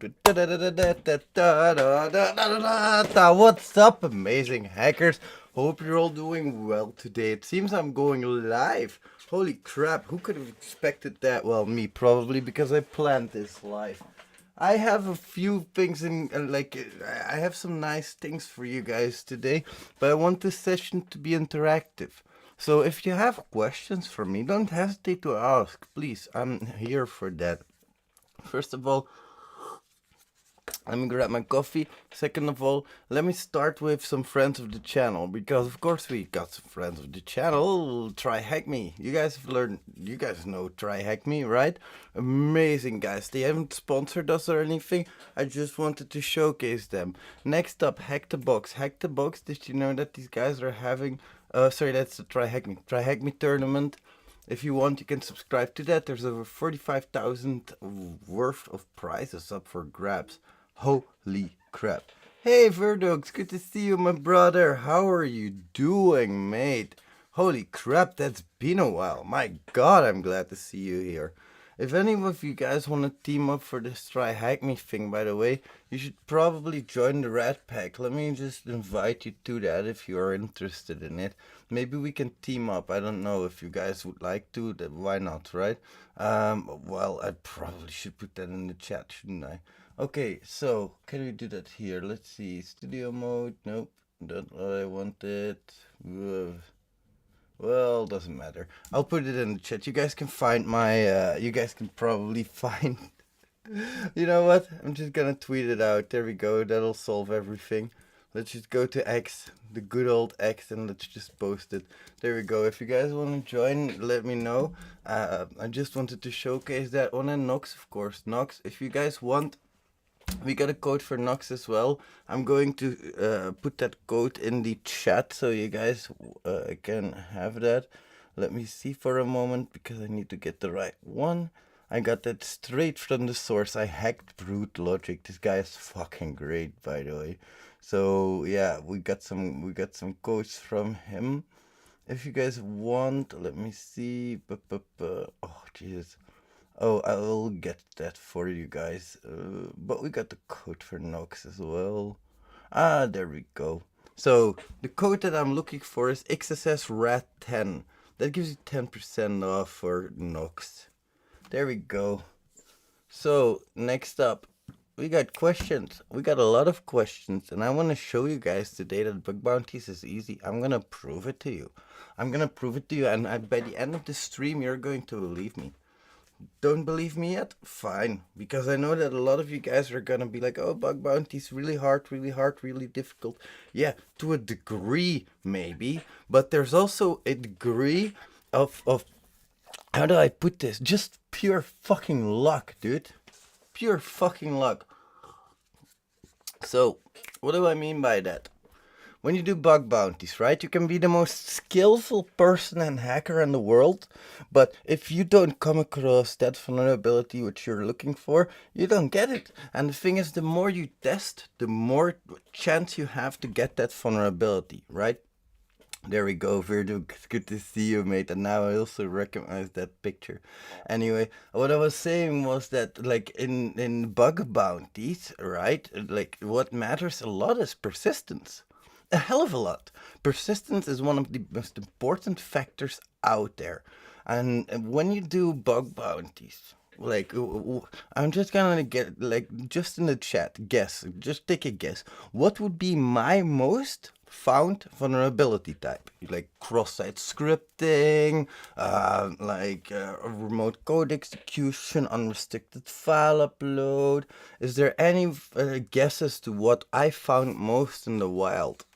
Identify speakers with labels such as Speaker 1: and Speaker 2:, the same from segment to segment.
Speaker 1: What's up, amazing hackers? Hope you're all doing well today. It seems I'm going live. Holy crap, who could have expected that? Well, me probably, because I planned this live. I have a few things I have some nice things for you guys today, but I want this session to be interactive. So if you have questions for me, don't hesitate to ask. Please, I'm here for that. First of all, let me grab my coffee. Second of all, let me start with some friends of the channel, because of course we got some friends of the channel. Try Hack Me. You guys have learned, you guys know Try Hack Me, right? Amazing guys. They haven't sponsored us or anything. I just wanted to showcase them. Next up, Hack the Box. Hack the Box. Did you know that these guys are having sorry, that's the Try Hack Me. Try Hack Me tournament. If you want, you can subscribe to that. There's over 45,000 worth of prizes up for grabs. Holy crap. Hey Verdox, good to see you, my brother. How are you doing, mate? Holy crap, that's been a while. My god, I'm glad to see you here. If any of you guys want to team up for this Try Hack Me thing, by the way, you should probably join the Rat Pack. Let me just invite you to that if you are interested in it. Maybe we can team up. I don't know if you guys would like to. Why not, right? Well, I probably should put that in the chat, shouldn't I? Okay, so can we do that here? Let's see. Studio mode. Nope. Not what I wanted. Well, doesn't matter. I'll put it in the chat. You guys can find my, you guys can probably find, you know what? I'm just gonna tweet it out. There we go. That'll solve everything. Let's just go to X, the good old X, and let's just post it. There we go. If you guys want to join, let me know. I just wanted to showcase that one. And Nox, of course. Nox, if you guys want, we got a code for Nox as well. I'm going to put that code in the chat so you guys can have that. Let me see for a moment because I need to get the right one. I got that straight from the source. I hacked Brute Logic. This guy is fucking great, by the way. So yeah, we got some codes from him. If you guys want, let me see. Oh Jesus. Oh, I will get that for you guys. But we got the code for Nox as well. Ah, there we go. So the code that I'm looking for is thexssrat10. That gives you 10% off for Nox. There we go. So next up, we got questions. We got a lot of questions, and I want to show you guys today that bug bounties is easy. I'm gonna prove it to you. And by the end of the stream, you're going to believe me. Don't believe me yet? Fine. Because I know that a lot of you guys are gonna be like, oh, bug bounties really hard, really difficult. Yeah, to a degree, maybe. But there's also a degree of how do I put this? Just pure fucking luck, dude. Pure fucking luck. So, what do I mean by that? When you do bug bounties, right, you can be the most skillful person and hacker in the world, but if you don't come across that vulnerability which you're looking for, you don't get it. And the thing is, the more you test, the more chance you have to get that vulnerability, right? There we go, Virdu. It's good to see you, mate. And now I also recognize that picture. Anyway, what I was saying was that, like, in bug bounties, right, like, what matters a lot is persistence. A hell of a lot. Persistence is one of the most important factors out there. And when you do bug bounties, like, I'm just gonna get, like, just in the chat, guess, just take a guess. What would be my most found vulnerability type? Like cross-site scripting, remote code execution, unrestricted file upload. Is there any guesses to what I found most in the wild?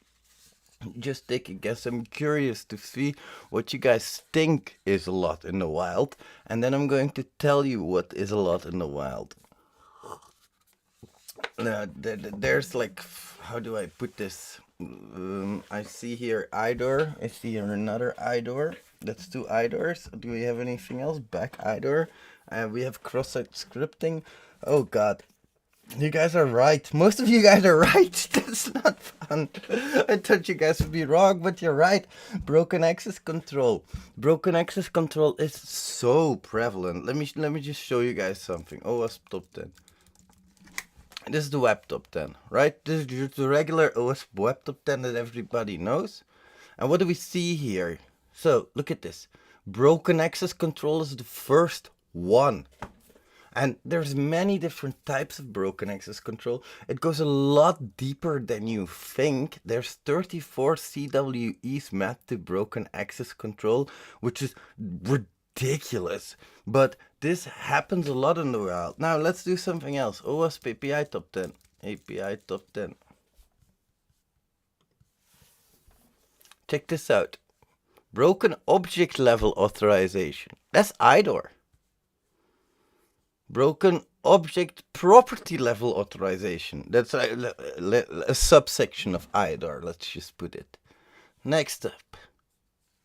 Speaker 1: Just take a guess. I'm curious to see what you guys think is a lot in the wild, and then I'm going to tell you what is a lot in the wild. There's like, how do I put this? I see here IDOR. I see here another IDOR. That's two IDORs. Do we have anything else? Back IDOR. We have cross-site scripting. Oh god. You guys are right. Most of you guys are right. That's not fun. I thought you guys would be wrong, but you're right. Broken access control. Broken access control is so prevalent. Let me just show you guys something. Oh, I stopped it. This is the web top 10, right? This is just the regular OS web top 10 that everybody knows. And what do we see here? So look at this. Broken access control is the first one. And there's many different types of broken access control. It goes a lot deeper than you think. There's 34 CWEs mapped to broken access control, which is ridiculous. But this happens a lot in the wild. Now let's do something else. OWASP API top 10. API top 10. Check this out. Broken object level authorization. That's IDOR. Broken object property level authorization. That's a subsection of IDOR, let's just put it. Next up.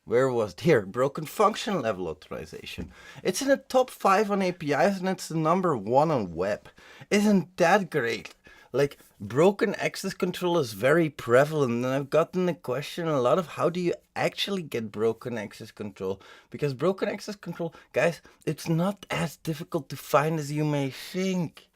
Speaker 1: Where was it? Here, broken function level authorization. It's in the top 5 on APIs and it's the number 1 on web. Isn't that great? Like, broken access control is very prevalent, and I've gotten the question a lot of how do you actually get broken access control? Because broken access control, guys, it's not as difficult to find as you may think.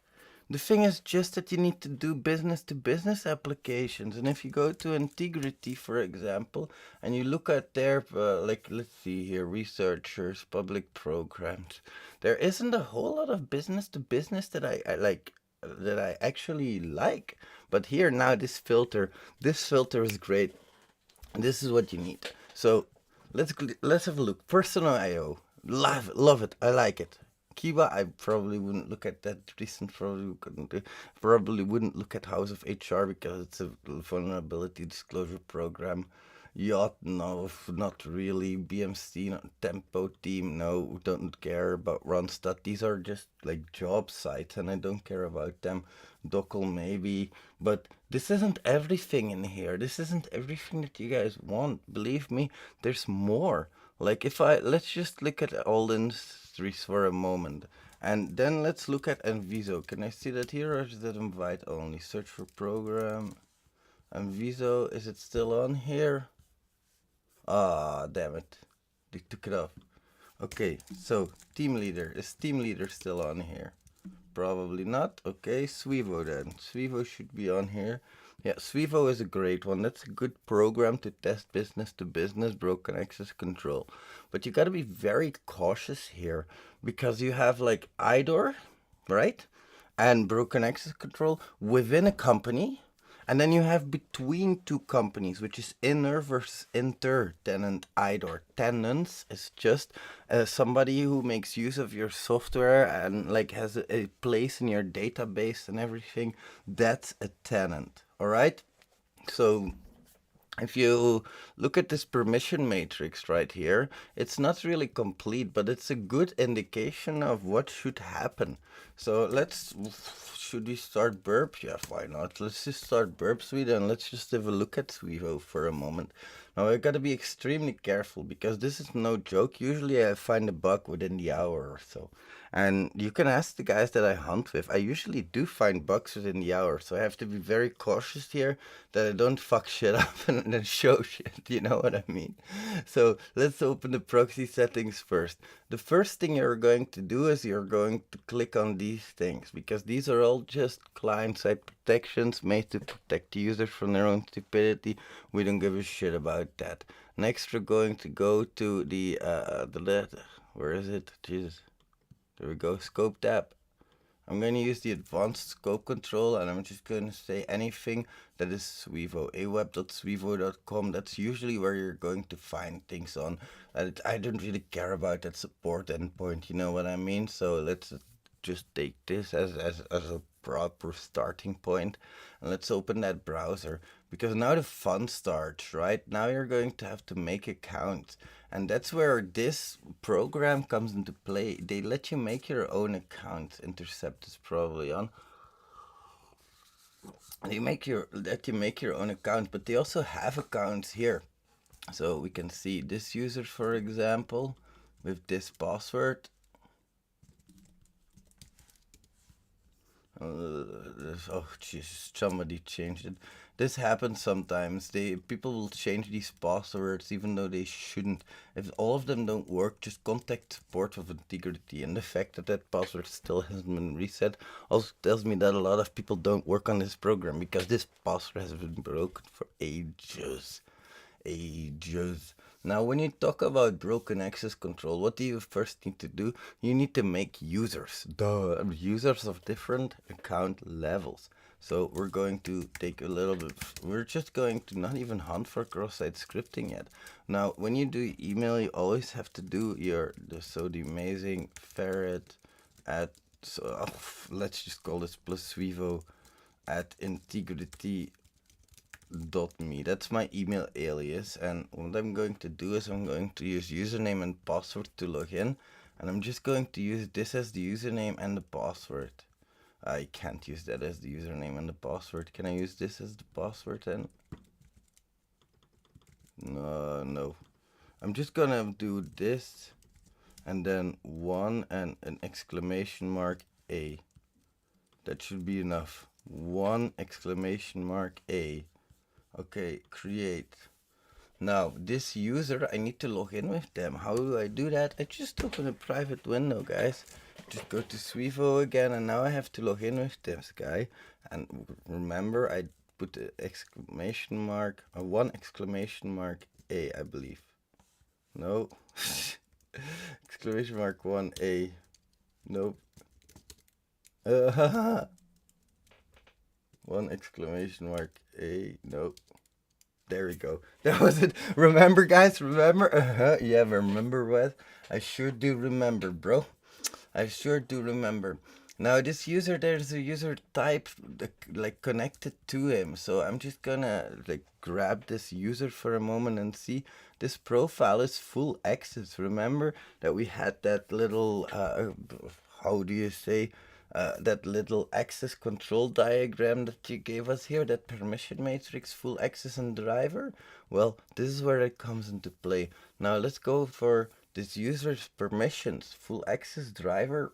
Speaker 1: The thing is just that you need to do business-to-business applications. And if you go to Integrity, for example, and you look at their, like, let's see here, researchers, public programs, there isn't a whole lot of business-to-business that I like, that I actually like. But here now, this filter is great. This is what you need. So let's have a look. Personal IO, love it. I like it. Kiva, I probably wouldn't look at that. Recent probably wouldn't look at House of HR because it's a vulnerability disclosure program. Yacht, no, not really. BMC, not Tempo Team, no, don't care about Randstad. These are just like job sites and I don't care about them. Dockle maybe, but this isn't everything in here. This isn't everything that you guys want. Believe me, there's more. Like let's just look at all industries for a moment. And then let's look at Enviso. Can I see that here or is that invite only? Search for program. Enviso, is it still on here? Ah, damn it. They took it off. Okay, so team leader. Is team leader still on here? Probably not. Okay, Swivo then. Swivo should be on here. Yeah, Swivo is a great one. That's a good program to test business-to-business broken access control. But you got to be very cautious here because you have like IDOR, right? And broken access control within a company. And then you have between two companies, which is inner versus inter tenant IDOR. Tenants is just somebody who makes use of your software and like has a place in your database and everything. That's a tenant, all right? So if you look at this permission matrix right here, it's not really complete, but it's a good indication of what should happen. So should we start burp? Yeah, why not? Let's just start burp suite and let's just have a look at Swivo for a moment. Now I gotta be extremely careful because this is no joke. Usually I find a bug within the hour or so. And you can ask the guys that I hunt with. I usually do find bugs within the hour, so I have to be very cautious here that I don't fuck shit up and then show shit, you know what I mean? So let's open the proxy settings first. The first thing you're going to do is you're going to click on these things because these are all just client-side protections made to protect the users from their own stupidity. We don't give a shit about that. Next, we're going to go to the where is it? Jesus. There we go, scope tab. I'm going to use the advanced scope control and I'm just going to say anything that is Swivo, aweb.swivo.com. That's usually where you're going to find things on. I don't really care about that support endpoint, you know what I mean? So let's just take this as a proper starting point and let's open that browser because now the fun starts, right? Now you're going to have to make accounts. And that's where this program comes into play. They let you make your own account. Intercept is probably on. Let you make your own account, but they also have accounts here. So we can see this user, for example, with this password. oh Jesus, somebody changed it. This happens sometimes. People will change these passwords even though they shouldn't. If all of them don't work, just contact support of integrity. And the fact that that password still hasn't been reset also tells me that a lot of people don't work on this program, because this password has been broken for ages. Ages. Now, when you talk about broken access control, what do you first need to do? You need to make users. Duh. Users of different account levels. So we're going to take a little bit, we're just going to not even hunt for cross-site scripting yet. Now, when you do email, you always have to do the amazing ferret at, let's just call this plus Swivo at integrity.me. That's my email alias, and what I'm going to do is I'm going to use username and password to log in, and I'm just going to use this as the username and the password. I can't use that as the username and the password. Can I use this as the password then? No. I'm just gonna do this and then 1 and an exclamation mark A. That should be enough. 1 exclamation mark A. Okay, create. Now, this user, I need to log in with them. How do I do that? I just open a private window, guys. Just go to Swivo again, and now I have to log in with this guy. And remember, I put the exclamation mark, 1 exclamation mark A, I believe. No. Exclamation mark 1 A. Nope. 1 exclamation mark A. Nope. There we go. That was it. Remember, guys? Remember? Yeah, remember what? I sure do remember, bro. I sure do remember. Now, this user, there's a user type like connected to him. So I'm just gonna like grab this user for a moment and see. This profile is full access. Remember that we had that little, how do you say? That little access control diagram that you gave us here, that permission matrix, full access and driver. Well, this is where it comes into play. Now let's go for this user's permissions, full access, driver,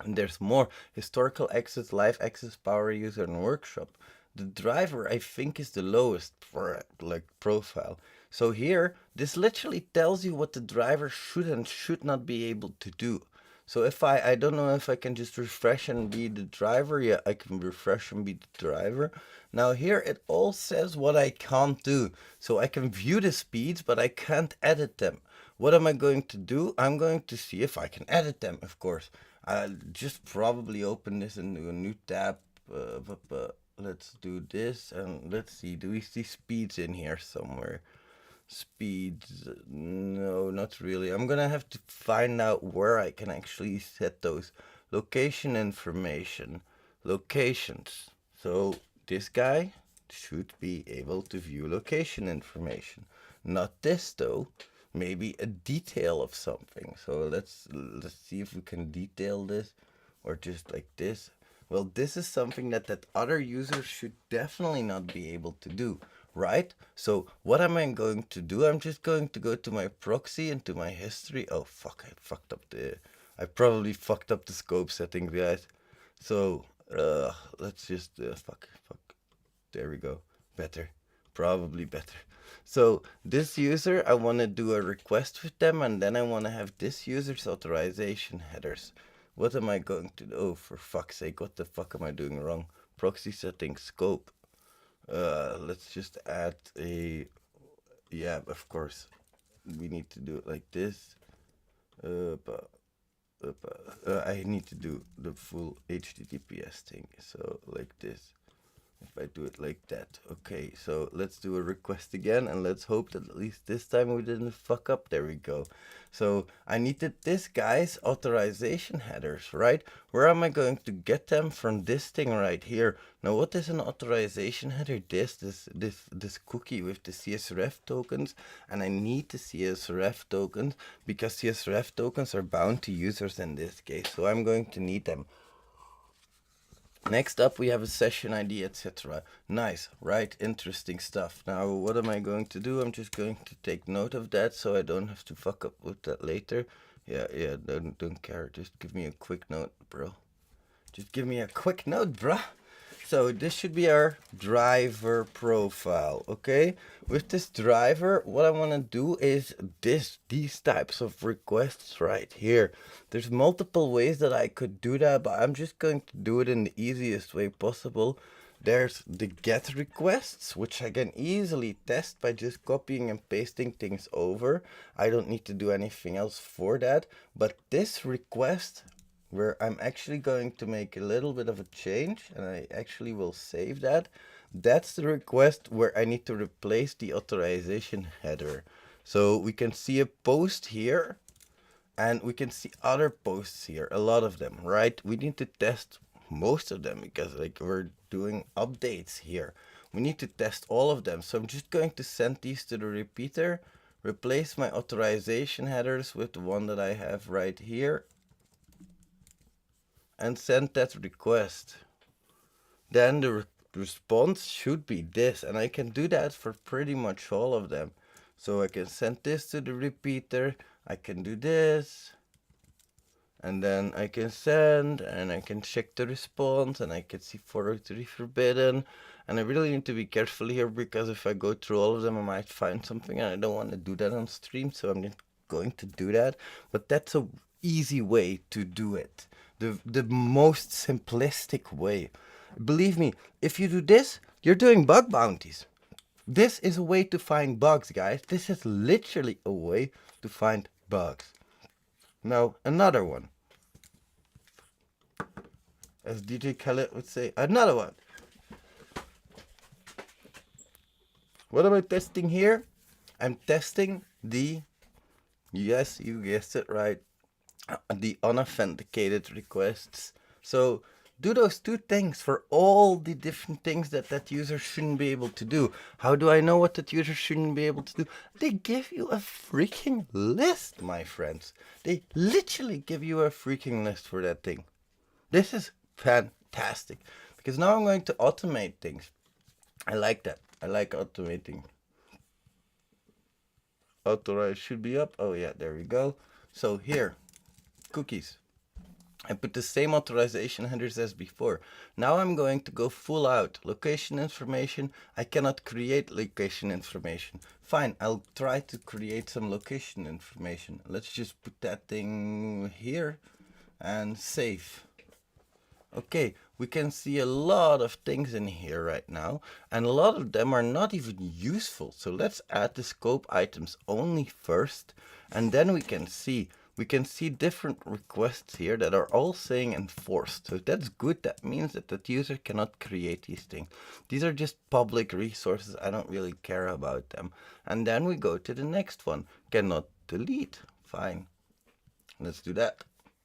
Speaker 1: and there's more: historical access, live access, power user, and workshop. The driver, I think, is the lowest for like profile. So here, this literally tells you what the driver should and should not be able to do. So if I don't know if I can just refresh and be the driver. Yeah, I can refresh and be the driver. Now here it all says what I can't do. So I can view the speeds, but I can't edit them. What am I going to do? I'm going to see if I can edit them, of course. I'll just probably open this into a new tab. Let's do this, and let's see. Do we see speeds in here somewhere? Speeds, no, not really. I'm gonna have to find out where I can actually set those. Location information, locations. So this guy should be able to view location information. Not this though. Maybe a detail of something. So let's see if we can detail this, or just like this. Well, this is something that other users should definitely not be able to do, right? So what am I going to do? I'm just going to go to my proxy and to my history. Oh fuck, I probably fucked up the scope setting, guys. So let's just fuck. There we go. Better. Probably better. So this user, I want to do a request with them, and then I want to have this user's authorization headers. What am I going to do? Oh, for fuck's sake, what the fuck am I doing wrong? Proxy settings, scope. Let's just add a, yeah, of course. We need to do it like this. I need to do the full HTTPS thing. So like this. If I do it like that. Okay, so let's do a request again, and let's hope that at least this time we didn't fuck up. There we go. So I needed this guy's authorization headers, right? Where am I going to get them? From this thing right here. Now what is an authorization header? This cookie with the CSRF tokens, and I need the CSRF tokens because CSRF tokens are bound to users in this case. So I'm going to need them. Next up, we have a session ID, etc. Nice, right? Interesting stuff. Now, what am I going to do? I'm just going to take note of that so I don't have to fuck up with that later. Yeah, don't care. Just give me a quick note, bro. Just give me a quick note, bruh. So this should be our driver profile, okay? With this driver, what I want to do is these types of requests right here. There's multiple ways that I could do that, but I'm just going to do it in the easiest way possible. There's the get requests, which I can easily test by just copying and pasting things over. I don't need to do anything else for that. But this request, where I'm actually going to make a little bit of a change, and I actually will save that. That's the request where I need to replace the authorization header. So we can see a post here, and we can see other posts here, a lot of them, right? We need to test most of them because like we're doing updates here. We need to test all of them. So I'm just going to send these to the repeater, replace my authorization headers with the one that I have right here, and send that request. Then the response should be this, and I can do that for pretty much all of them. So I can send this to the repeater, I can do this, and then I can send, and I can check the response, and I can see 403 forbidden. And I really need to be careful here, because if I go through all of them, I might find something, and I don't want to do that on stream, so I'm not going to do that. But that's a easy way to do it. The most simplistic way. Believe me, if you do this, you're doing bug bounties. This is a way to find bugs, guys. This is literally a way to find bugs. Now, another one. As DJ Khaled would say, another one. What am I testing here? I'm testing the, yes, you guessed it right, the unauthenticated requests. So do those two things for all the different things that that user shouldn't be able to do. How do I know what that user shouldn't be able to do? They give you a freaking list, my friends. They literally give you a freaking list for that thing. This is fantastic, because now I'm going to automate things. I like that. I like automating. Authorize should be up. Oh yeah, there we go. So here, cookies. I put the same authorization headers as before. Now I'm going to go full out. Location information. I cannot create location information. Fine, I'll try to create some location information. Let's just put that thing here and save. Okay, we can see a lot of things in here right now, and a lot of them are not even useful. So let's add the scope items only first, and then we can see different requests here that are all saying enforced. So that's good. That means that the user cannot create these things. These are just public resources. I don't really care about them. And then we go to the next one. Cannot delete. Fine. Let's do that,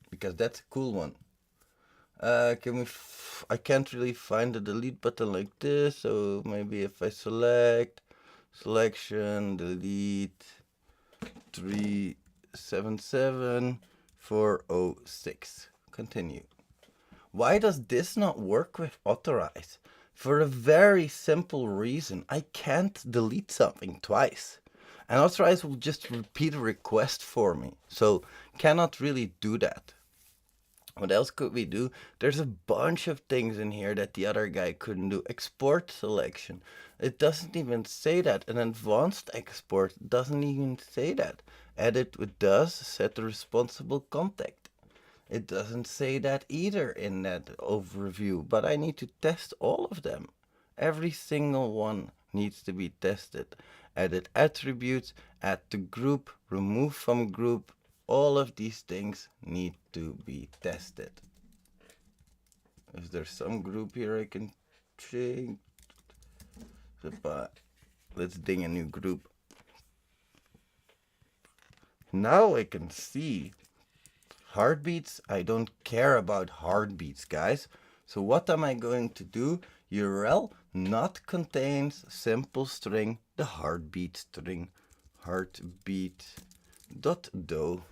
Speaker 1: because that's a cool one. I can't really find the delete button like this, so maybe if I selection, delete 377406. Continue. Why does this not work with authorize? For a very simple reason. I can't delete something twice. And authorize will just repeat a request for me. So cannot really do that. What else could we do? There's a bunch of things in here that the other guy couldn't do. Export selection. It doesn't even say that. An advanced export doesn't even say that. Edit with does, set the responsible contact. It doesn't say that either in that overview, but I need to test all of them. Every single one needs to be tested. Edit attributes, add to group, remove from group. All of these things need to be tested. Is there some group here I can change? Let's ding a new group. Now I can see heartbeats. I don't care about heartbeats, guys. So what am I going to do? URL not contains simple string, the heartbeat string, heartbeat.do.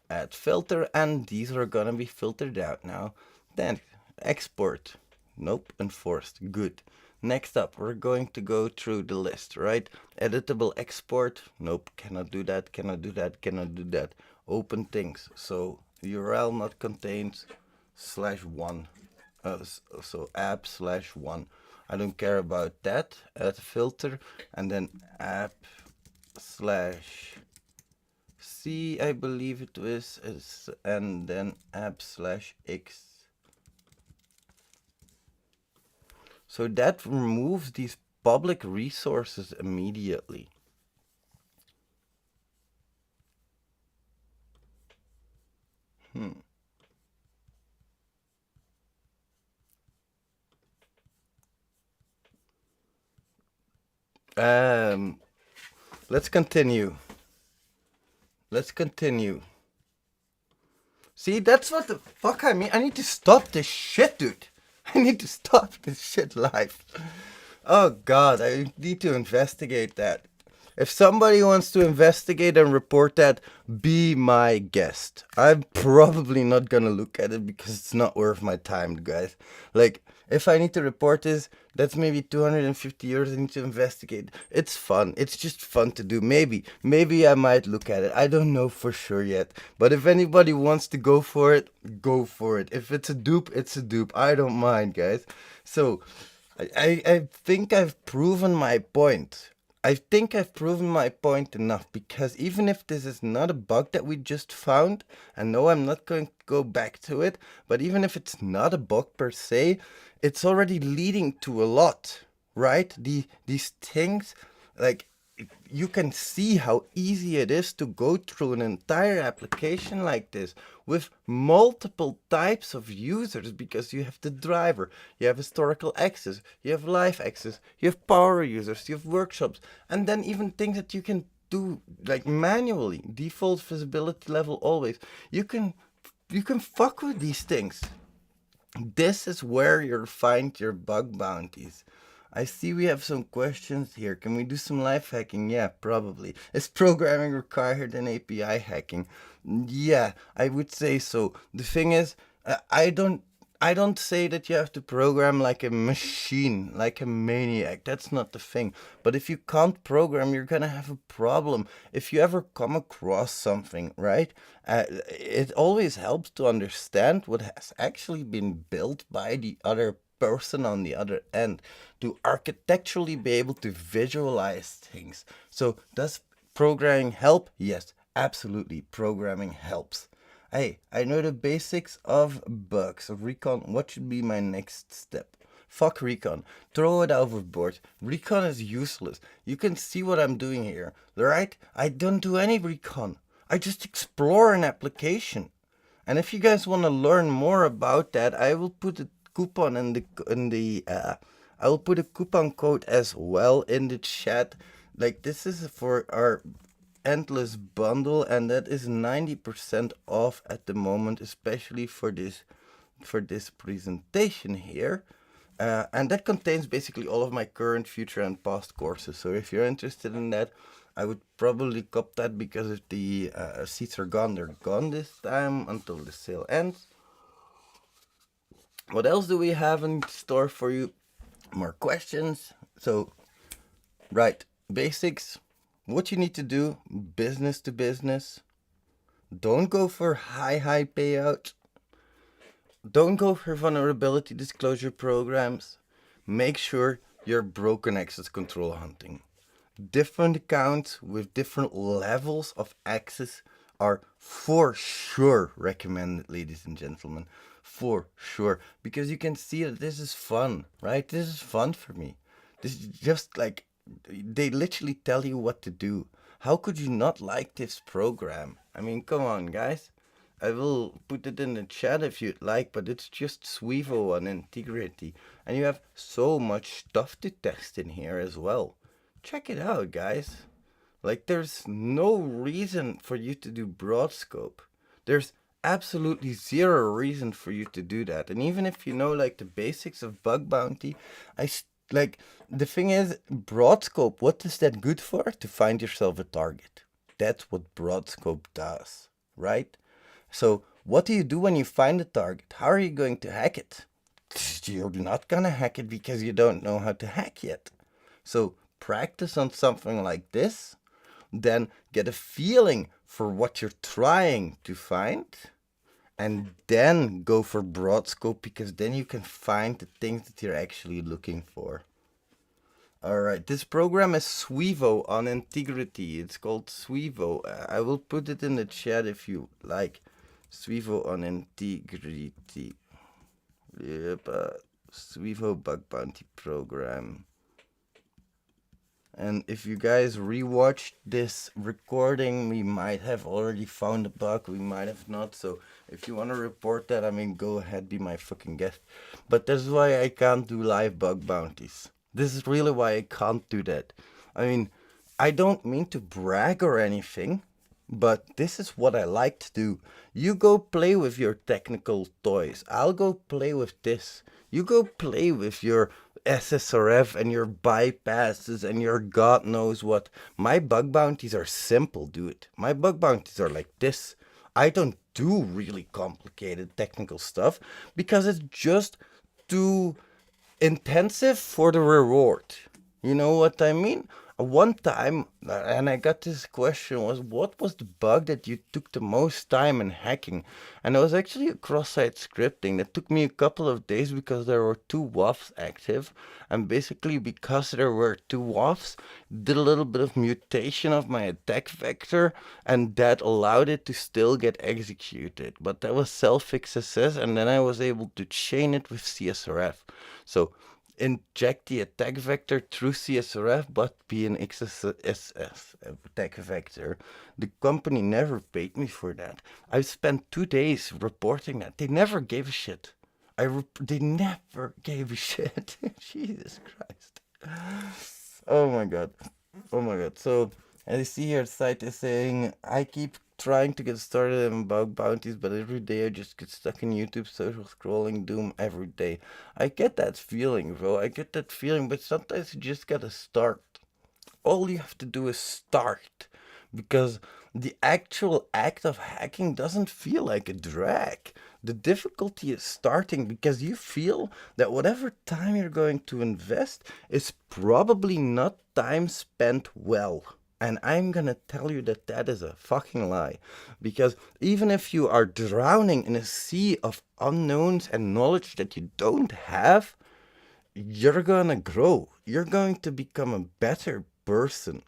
Speaker 1: Add filter, and these are gonna be filtered out now. Then export. Nope, enforced. Good. Next up, we're going to go through the list, right? Editable export. Nope, cannot do that, cannot do that, cannot do that. Open things. So URL not contains /1. So app/1. I don't care about that. Add a filter, and then app/c, I believe it is, and then app/x. So that removes these public resources immediately. Um, let's continue. Let's continue. See, that's what the fuck I mean. I need to stop this shit, dude. I need to stop this shit live. Oh god, I need to investigate that. If somebody wants to investigate and report that, be my guest. I'm probably not gonna look at it because it's not worth my time, guys. Like, if I need to report this, that's maybe 250 euros I need to investigate. It's fun. It's just fun to do. Maybe I might look at it. I don't know for sure yet. But if anybody wants to go for it, go for it. If it's a dupe, it's a dupe. I don't mind, guys. So, I think I've proven my point. I think I've proven my point enough because even if this is not a bug that we just found, and no, I'm not going to go back to it, but even if it's not a bug per se, it's already leading to a lot, right? These things, like, you can see how easy it is to go through an entire application like this with multiple types of users because you have the driver, you have historical access, you have live access, you have power users, you have workshops, and then even things that you can do like manually, default visibility level always. You can fuck with these things. This is where you'll find your bug bounties. I see we have some questions here. Can we do some live hacking? Yeah, probably. Is programming required in API hacking? Yeah, I would say so. The thing is, I don't say that you have to program like a machine, like a maniac. That's not the thing. But if you can't program, you're gonna have a problem. If you ever come across something, right? It always helps to understand what has actually been built by the other person on the other end to architecturally be able to visualize things. So, does programming help? Yes, absolutely. Programming helps. Hey, I know the basics of bugs, of recon. What should be my next step? Fuck recon. Throw it overboard. Recon is useless. You can see what I'm doing here, right? I don't do any recon. I just explore an application. And if you guys want to learn more about that, I will put a coupon I will put a coupon code as well in the chat. Like, this is for our endless bundle, and that is 90% off at the moment, especially for this presentation here. And that contains basically all of my current, future, and past courses. So if you're interested in that, I would probably cop that because if the seats are gone, they're gone this time until the sale ends. What else do we have in store for you? More questions. So, right, basics. What you need to do, business to business. Don't go for high payout. Don't go for vulnerability disclosure programs. Make sure you're broken access control hunting. Different accounts with different levels of access are for sure recommended, ladies and gentlemen. For sure. Because you can see that this is fun, right? This is fun for me. This is just like, they literally tell you what to do. How could you not like this program? I mean, come on, guys. I will put it in the chat if you'd like, but it's just Swivo on integrity. And you have so much stuff to test in here as well. Check it out, guys. Like, there's no reason for you to do broad scope. There's absolutely zero reason for you to do that. And even if you know, like, the basics of bug bounty, like, the thing is, broad scope, what is that good for? To find yourself a target. That's what broad scope does, right? So, what do you do when you find a target? How are you going to hack it? You're not gonna hack it because you don't know how to hack yet. So, practice on something like this, then get a feeling for what you're trying to find, and then go for broad scope, because then you can find the things that you're actually looking for. Alright, this program is Swevo on integrity. It's called Swevo. I will put it in the chat if you like. Swevo on integrity. Yep, Swevo bug bounty program. And if you guys rewatched this recording, we might have already found a bug, we might have not. So if you want to report that, I mean, go ahead, be my fucking guest. But that's why I can't do live bug bounties. This is really why I can't do that. I mean, I don't mean to brag or anything, but this is what I like to do. You go play with your technical toys. I'll go play with this. You go play with your SSRF and your bypasses and your God knows what. My bug bounties are simple, dude. My bug bounties are like this. I don't do really complicated technical stuff because it's just too intensive for the reward. You know what I mean? One time, and I got this question, was what was the bug that you took the most time in hacking? And it was actually a cross-site scripting that took me a couple of days because there were two WAFs active. And basically because there were two WAFs, did a little bit of mutation of my attack vector, and that allowed it to still get executed. But that was self-XSS, and then I was able to chain it with CSRF. So inject the attack vector through CSRF, but be an XSS attack vector. The company never paid me for that. I spent 2 days reporting that. They never gave a shit. They never gave a shit. Jesus Christ. Oh my god. Oh my god. So, as you see here, the site is saying, I keep trying to get started in bug bounties, but every day I just get stuck in YouTube social scrolling doom every day. I get that feeling, bro. I get that feeling, but sometimes you just gotta start. All you have to do is start, because the actual act of hacking doesn't feel like a drag. The difficulty is starting, because you feel that whatever time you're going to invest is probably not time spent well. And I'm gonna tell you that that is a fucking lie. Because even if you are drowning in a sea of unknowns and knowledge that you don't have, you're gonna grow. You're going to become a better person.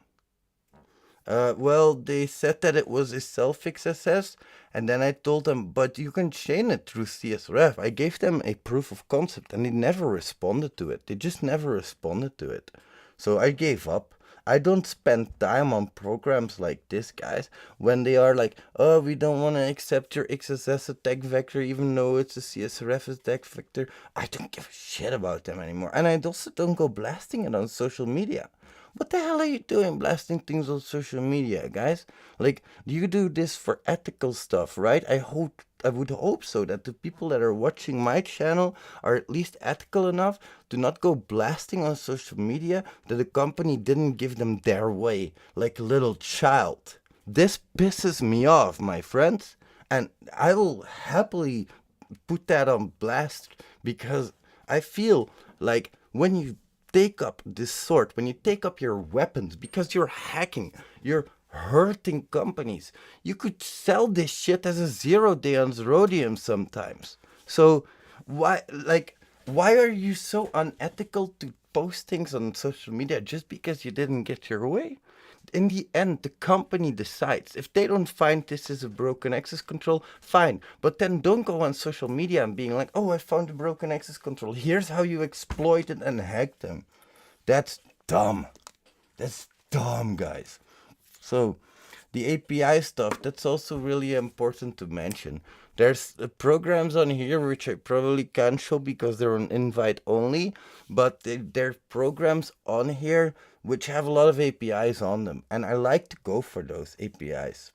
Speaker 1: Well, they said that it was a self-XSS, and then I told them, but you can chain it through CSRF. I gave them a proof of concept, and they never responded to it. They just never responded to it. So I gave up. I don't spend time on programs like this, guys, when they are like, oh, we don't want to accept your XSS attack vector, even though it's a CSRF attack vector. I don't give a shit about them anymore. And I also don't go blasting it on social media. What the hell are you doing blasting things on social media, guys? Like, you do this for ethical stuff, right? I would hope so, that the people that are watching my channel are at least ethical enough to not go blasting on social media that the company didn't give them their way, like a little child. This pisses me off, my friends, and I will happily put that on blast, because I feel like when you take up this sword, when you take up your weapons, because you're hacking, you're hurting companies. You could sell this shit as a 0-day on Rhodium sometimes. So why are you so unethical to post things on social media just because you didn't get your way? In the end, the company decides. If they don't find this is a broken access control, fine. But then don't go on social media and being like, oh, I found a broken access control. Here's how you exploited and hacked them. That's dumb. That's dumb, guys. So, the API stuff, that's also really important to mention. There's programs on here which I probably can't show because they're on invite only, but there are programs on here which have a lot of APIs on them, and I like to go for those APIs.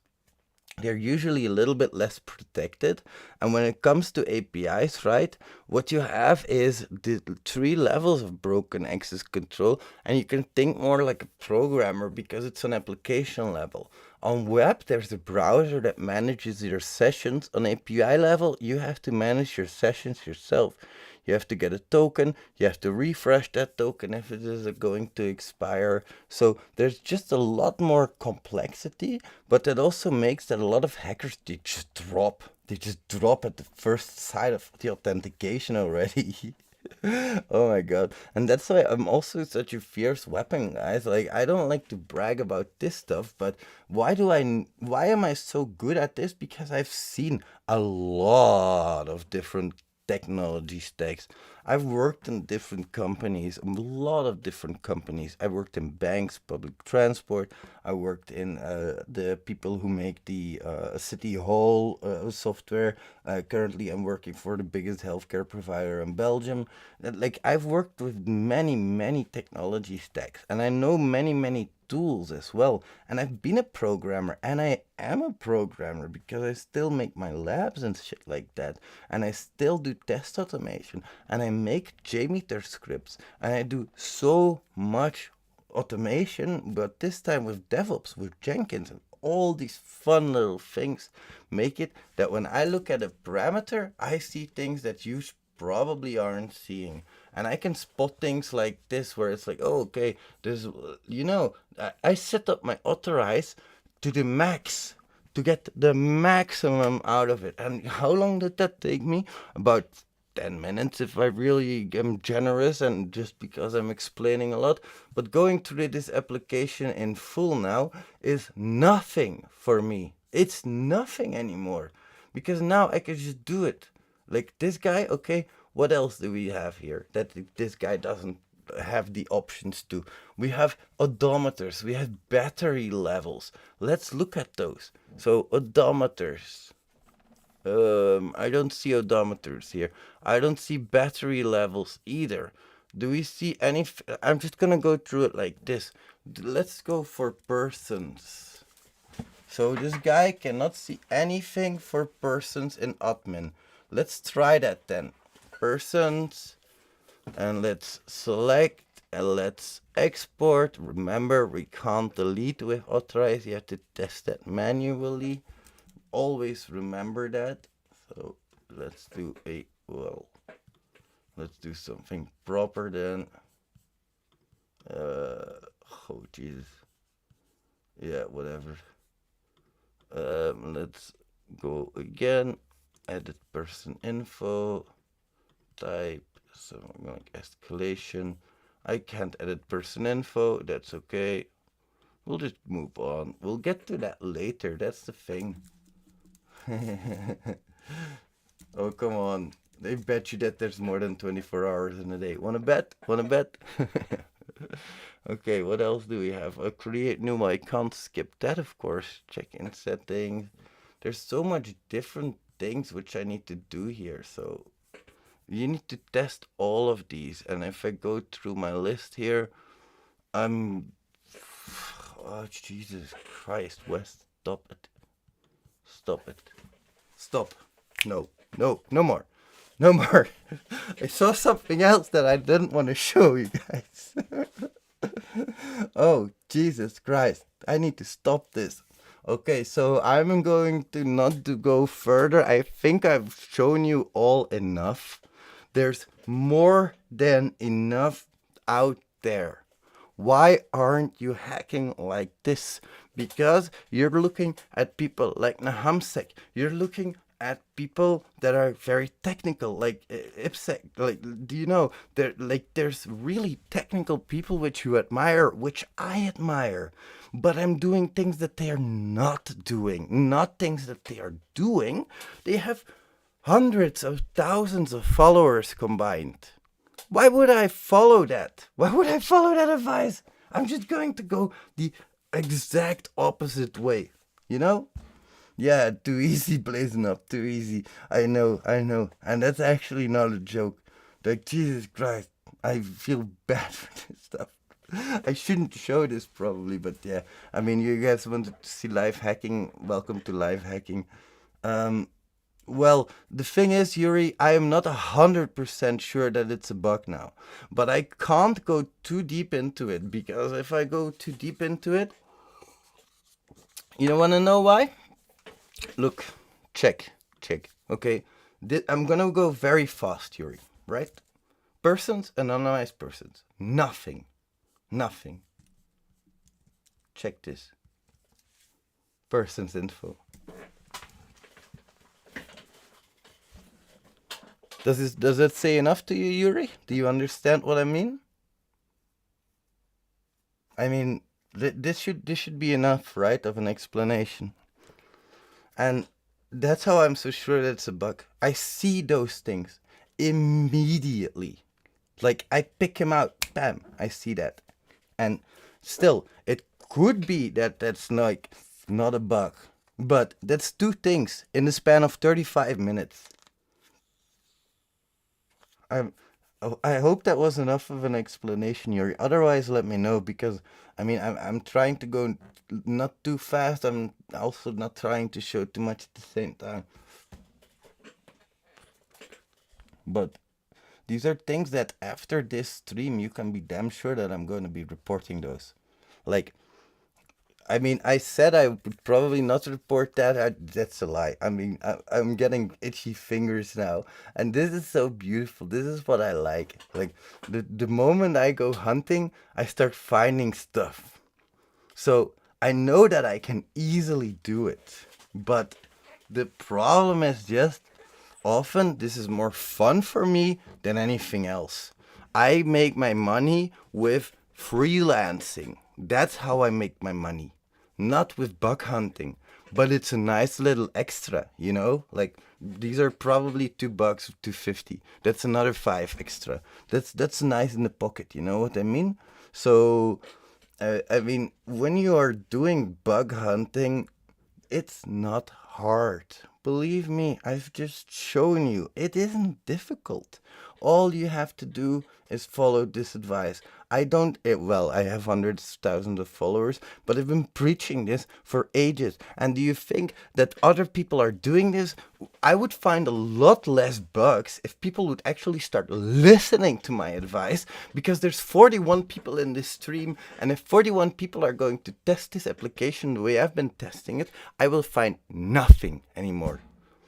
Speaker 1: They're usually a little bit less protected, and when it comes to APIs, right, what you have is the 3 levels of broken access control, and you can think more like a programmer because it's an application level. On web, there's a browser that manages your sessions. On API level, you have to manage your sessions yourself. you have to get a token, you have to refresh that token if it is going to expire. So there's just a lot more complexity, but that also makes that a lot of hackers, they just drop. They just drop at the first sight of the authentication already. Oh my god. And that's why I'm also such a fierce weapon, guys. Like, I don't like to brag about this stuff, but why am I so good at this? Because I've seen a lot of different technology stacks. I've worked in different companies, a lot of different companies. I worked in banks, public transport. I worked in the people who make the city hall software. Currently, I'm working for the biggest healthcare provider in Belgium. Like, I've worked with many, many technology stacks, and I know many, many tools as well. And I've been a programmer, and I am a programmer because I still make my labs and shit like that. And I still do test automation, and I make JMeter scripts, and I do so much automation, but this time with DevOps, with Jenkins, and all these fun little things make it that when I look at a parameter, I see things that you probably aren't seeing. And I can spot things like this where it's like, oh, okay, there's, I set up my authorize to the max to get the maximum out of it. And how long did that take me? About 10 minutes if I really am generous and just because I'm explaining a lot. But going through this application in full now is nothing for me. It's nothing anymore because now I can just do it. Like this guy, okay, what else do we have here that this guy doesn't have the options to? We have odometers, we have battery levels. Let's look at those. So odometers. I don't see odometers here. I don't see battery levels either. Do we see any? I'm just gonna go through it like this. Let's go for persons. So this guy cannot see anything for persons in admin. Let's try that then. Persons, and let's select and let's export. Remember, we can't delete with authorize. You have to test that manually. Always remember that. So let's do let's do something proper then. Oh Jesus. Yeah, whatever. Let's go again. Edit person info. Type. So I'm going to escalation. I can't edit person info. That's okay. We'll just move on. We'll get to that later. That's the thing. Oh, come on. They bet you that there's more than 24 hours in a day. Wanna bet? Wanna bet? Okay, what else do we have? Create new. I can't skip that, of course. Check in settings. There's so much different things which I need to do here. So you need to test all of these. And if I go through my list here, I'm... Oh, Jesus Christ, West, stop it. Stop it. Stop. No, no, no more. No more. I saw something else that I didn't want to show you guys. Oh, Jesus Christ. I need to stop this. Okay, so I'm going to not to go further. I think I've shown you all enough. There's more than enough out there. Why aren't you hacking like this? Because you're looking at people like Nahamsek. You're looking at people that are very technical, like IPSEC. Like, do you know, there's really technical people which you admire, which I admire. But I'm doing things that they are not doing, not things that they are doing. They have hundreds of thousands of followers combined. Why would I follow that? Why would I follow that advice? I'm just going to go the exact opposite way, you know? Yeah, too easy, blazing up, too easy. I know. And that's actually not a joke. Like, Jesus Christ, I feel bad for this stuff. I shouldn't show this probably, but yeah. I mean, you guys wanted to see live hacking. Welcome to live hacking. Well, the thing is, Yuri, I am not 100% sure that it's a bug now. But I can't go too deep into it, because if I go too deep into it, you don't want to know why? Look, check. Okay, I'm gonna go very fast, Yuri. right? Persons, anonymized persons. Nothing. Nothing. Check this. Persons info. Does it say enough to you, Yuri? Do you understand what I mean? I mean, this should be enough, right, of an explanation. And that's how I'm so sure that it's a bug. I see those things immediately. Like, I pick him out, bam, I see that. And still, it could be that that's like not a bug. But that's two things in the span of 35 minutes. I'm, I hope that was enough of an explanation, Yuri. Otherwise, let me know because I'm trying to go not too fast. I'm also not trying to show too much at the same time. But these are things that after this stream, you can be damn sure that I'm going to be reporting those. Like, I said I would probably not report that. That's a lie. I'm getting itchy fingers now. And this is so beautiful. This is what I like. Like, the moment I go hunting, I start finding stuff. So I know that I can easily do it. But the problem is just often this is more fun for me than anything else. I make my money with freelancing. That's how I make my money. Not with bug hunting. But it's a nice little extra, you know? Like these are probably $2, 250. That's another 5 extra. That's nice in the pocket, you know what I mean? So when you are doing bug hunting, it's not hard. Believe me, I've just shown you. It isn't difficult. All you have to do is follow this advice. I have hundreds of thousands of followers, but I've been preaching this for ages. And do you think that other people are doing this? I would find a lot less bugs if people would actually start listening to my advice, because there's 41 people in this stream, and if 41 people are going to test this application the way I've been testing it, I will find nothing anymore.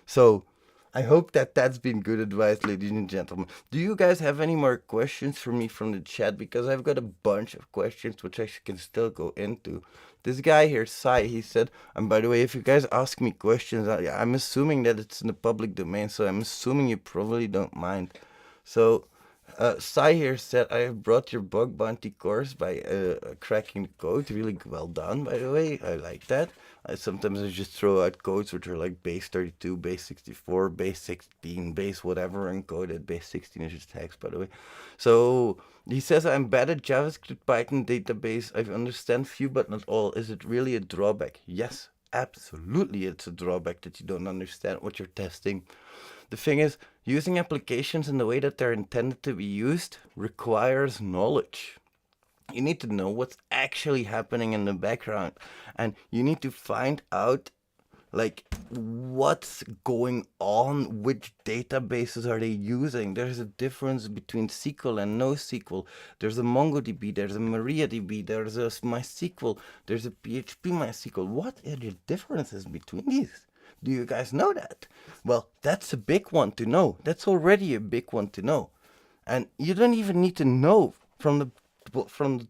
Speaker 1: So I hope that that's been good advice, ladies and gentlemen. Do you guys have any more questions for me from the chat? Because I've got a bunch of questions which I can still go into. This guy here, Sai, he said, and by the way, if you guys ask me questions, I'm assuming that it's in the public domain, so I'm assuming you probably don't mind. So, Sai here said, I have brought your bug bounty course by cracking the code. Really well done, by the way. I like that. Sometimes I just throw out codes which are like base 32, base 64, base 16, base whatever, encoded. Base 16 is just text, by the way. So he says, I'm bad at JavaScript Python database. I understand few, but not all. Is it really a drawback? Yes, absolutely it's a drawback that you don't understand what you're testing. The thing is, using applications in the way that they're intended to be used requires knowledge. You need to know what's actually happening in the background, and you need to find out like what's going on, which databases are they using. There's a difference between SQL and NoSQL. There's a MongoDB, there's a MariaDB, there's a MySQL, there's a PHP MySQL. What are the differences between these? Do you guys know that? Well, that's a big one to know. That's already a big one to know. And you don't even need to know from the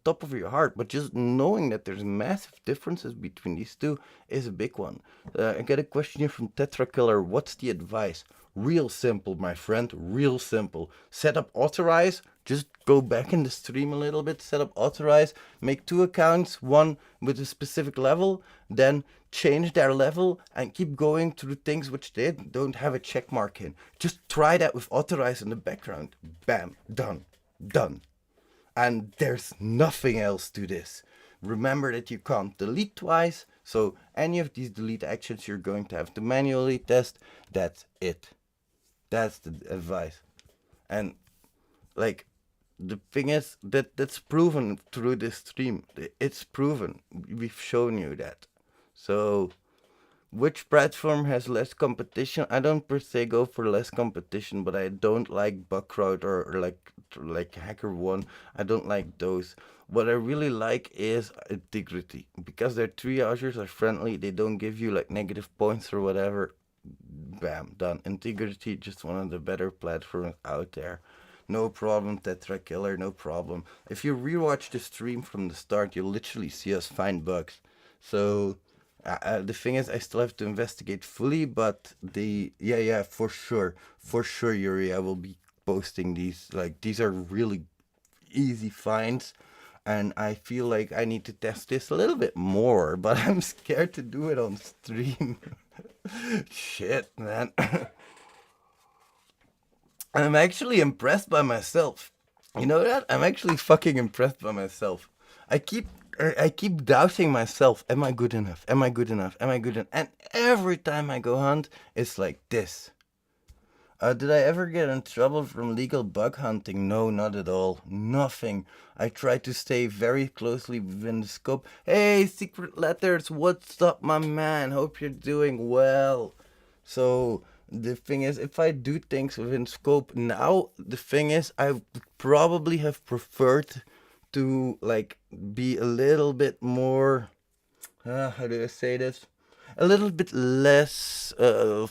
Speaker 1: top of your heart, but just knowing that there's massive differences between these two is a big one. I get a question here from Tetrakiller. What's the advice? Real simple, my friend. Real simple. Set up authorize. Just go back in the stream a little bit. Set up authorize. Make 2 accounts, one with a specific level. Then change their level and keep going through things which they don't have a check mark in. Just try that with authorize in the background. Bam. Done. Done. And there's nothing else to this. Remember that you can't delete twice. So any of these delete actions you're going to have to manually test. That's it. That's the advice. And like the thing is that's proven through this stream. It's proven. We've shown you that. So which platform has less competition? I don't per se go for less competition, but I don't like Bugcrowd or like HackerOne. I don't like those. What I really like is Integrity, because their triagers are friendly. They don't give you like negative points or whatever. Bam, done. Integrity, just one of the better platforms out there. No problem, Tetra Killer, no problem. If you rewatch the stream from the start, you'll literally see us find bugs. So the thing is, I still have to investigate fully, but yeah, for sure, Yuri, I will be posting these. Like these are really easy finds, and I feel like I need to test this a little bit more, but I'm scared to do it on stream. Shit, man. I'm actually impressed by myself. You know that? I'm actually fucking impressed by myself. I keep I keep doubting myself. Am I good enough? Am I good enough? Am I good enough? And every time I go hunt, it's like this. Did I ever get in trouble from legal bug hunting? No, not at all. Nothing. I try to stay very closely within the scope. Hey, Secret Letters, what's up, my man? Hope you're doing well. So, the thing is, if I do things within scope now, the thing is, I would probably have preferred to, like, be a little bit more. How do I say this? A little bit less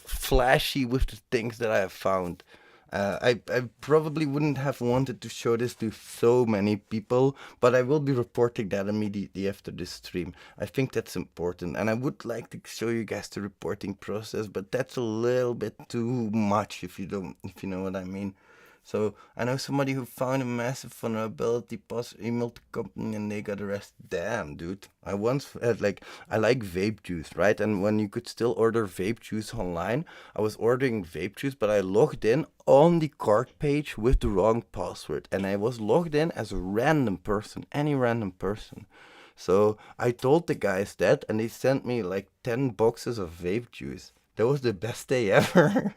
Speaker 1: flashy with the things that I have found. I probably wouldn't have wanted to show this to so many people, but I will be reporting that immediately after this stream. I think that's important, and I would like to show you guys the reporting process, but that's a little bit too much if you know what I mean. So I know somebody who found a massive vulnerability, emailed the company, and they got arrested. Damn, dude. I once had I like vape juice, right? And when you could still order vape juice online, I was ordering vape juice, but I logged in on the cart page with the wrong password, and I was logged in as a random person, any random person. So I told the guys that, and they sent me like 10 boxes of vape juice. That was the best day ever.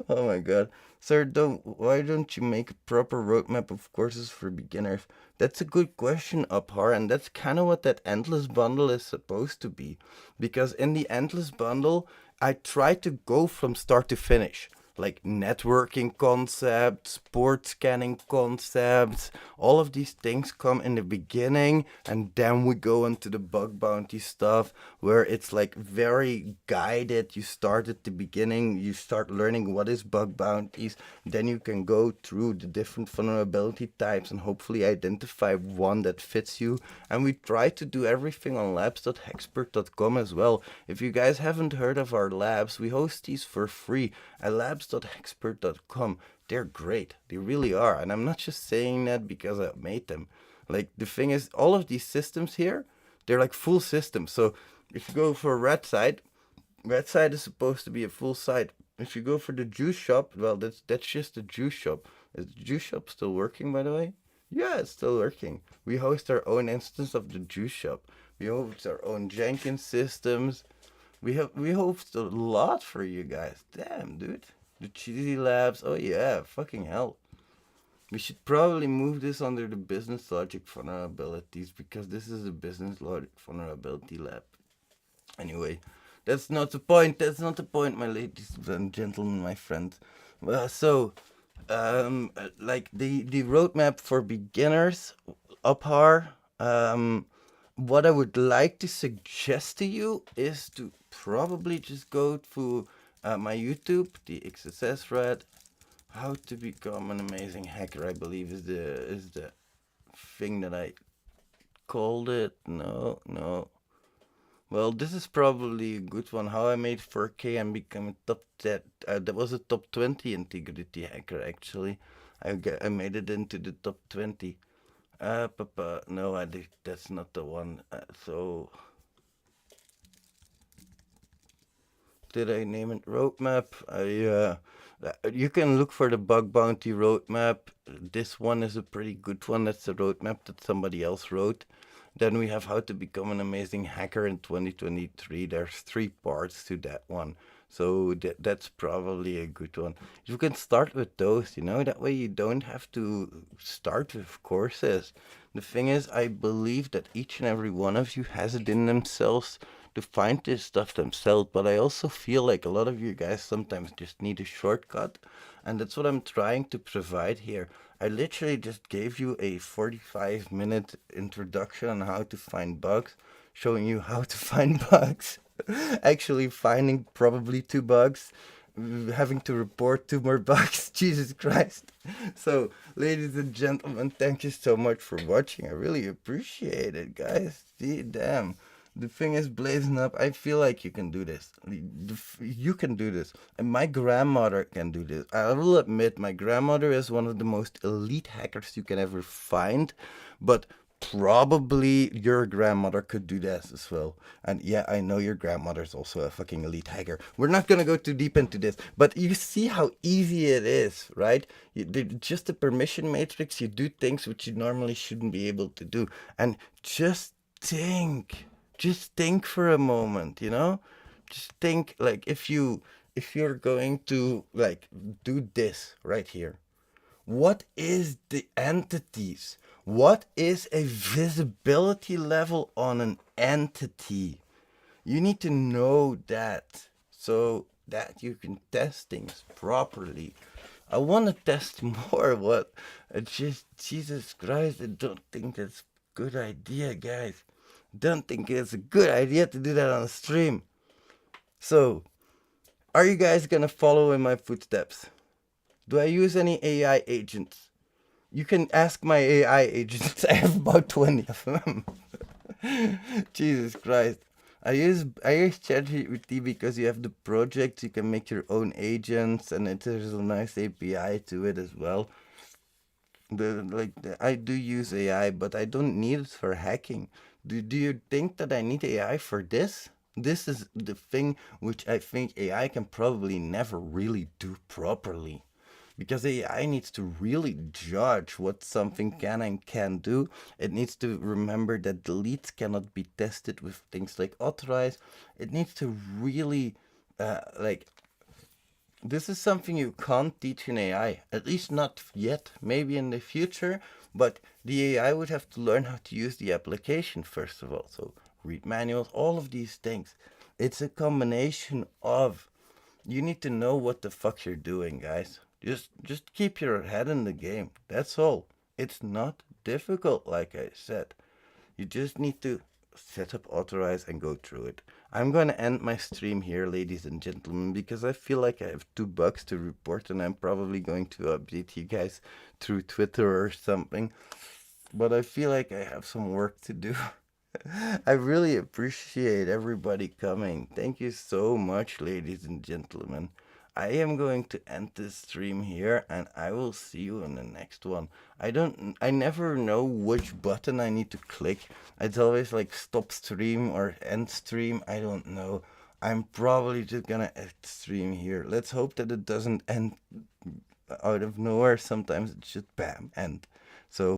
Speaker 1: Oh my god. Sir, why don't you make a proper roadmap of courses for beginners? That's a good question, Uphar, and that's kind of what that endless bundle is supposed to be. Because in the endless bundle, I try to go from start to finish. Like networking concepts, port scanning concepts, all of these things come in the beginning, and then we go into the bug bounty stuff where it's like very guided. You start at the beginning, you start learning what is bug bounties, then you can go through the different vulnerability types and hopefully identify one that fits you. And we try to do everything on labs.hexpert.com as well. If you guys haven't heard of our labs, we host these for free at labs.hexpert.com. They're great. They really are. And I'm not just saying that because I made them. Like, the thing is, all of these systems here, they're like full systems. So if you go for a red side is supposed to be a full site. If you go for the juice shop, well, that's just a juice shop. Is the juice shop still working, by the way? Yeah, it's still working. We host our own instance of the juice shop. We host our own Jenkins systems. We host a lot for you guys. Damn, dude. The cheesy labs. Oh yeah, fucking hell. We should probably move this under the business logic vulnerabilities because this is a business logic vulnerability lab. Anyway, that's not the point. That's not the point, my ladies and gentlemen, my friends. Like the roadmap for beginners, Uphar. What I would like to suggest to you is to probably just go to my YouTube, the thexssrat. How to become an amazing hacker, I believe, is the thing that I called it. No. Well, this is probably a good one. How I made 4K and become a top that that was a top 20 integrity hacker actually. I made it into the top 20. Papa, no, that's not the one. So did I name it roadmap? You can look for the bug bounty roadmap. This one is a pretty good one. That's the roadmap that somebody else wrote. Then we have how to become an amazing hacker in 2023. There's 3 parts to that one. So that's probably a good one. You can start with those, that way you don't have to start with courses. The thing is, I believe that each and every one of you has it in themselves to find this stuff themselves, but I also feel like a lot of you guys sometimes just need a shortcut, and that's what I'm trying to provide here. I literally just gave you a 45-minute introduction on how to find bugs, showing you how to find bugs, actually finding probably 2 bugs, having to report 2 more bucks. Jesus Christ. So, ladies and gentlemen, thank you so much for watching. I really appreciate it, guys. Damn. The thing is blazing up. I feel like you can do this. You can do this. And my grandmother can do this. I will admit, my grandmother is one of the most elite hackers you can ever find. But probably your grandmother could do this as well. And yeah, I know your grandmother's also a fucking elite hacker. We're not gonna go too deep into this, but you see how easy it is, right? Just a permission matrix, you do things which you normally shouldn't be able to do. And just think for a moment, you know? Just think like if you're going to like do this right here, what is the entities? What is a visibility level on an entity? You need to know that so that you can test things properly. I want to test more. What? Just Jesus Christ! I don't think that's a good idea, guys. Don't think it's a good idea to do that on a stream. So, are you guys gonna follow in my footsteps? Do I use any AI agents? You can ask my AI agents. I have about 20 of them. Jesus Christ. I use ChatGPT because you have the project, you can make your own agents, and there's a nice API to it as well. I do use AI, but I don't need it for hacking. Do you think that I need AI for this? This is the thing which I think AI can probably never really do properly. Because AI needs to really judge what something can and can't do. It needs to remember that deletes cannot be tested with things like authorize. It needs to really, like, this is something you can't teach an AI, at least not yet, maybe in the future, but the AI would have to learn how to use the application first of all. So read manuals, all of these things. It's a combination of, you need to know what the fuck you're doing, guys. Just keep your head in the game. That's all. It's not difficult, like I said. You just need to set up authorize and go through it. I'm going to end my stream here, ladies and gentlemen, because I feel like I have 2 bucks to report and I'm probably going to update you guys through Twitter or something. But I feel like I have some work to do. I really appreciate everybody coming. Thank you so much, ladies and gentlemen. I am going to end this stream here and I will see you in the next one. I never know which button I need to click. It's always like stop stream or end stream. I don't know. I'm probably just gonna end stream here. Let's hope that it doesn't end out of nowhere. Sometimes it's just bam, end. So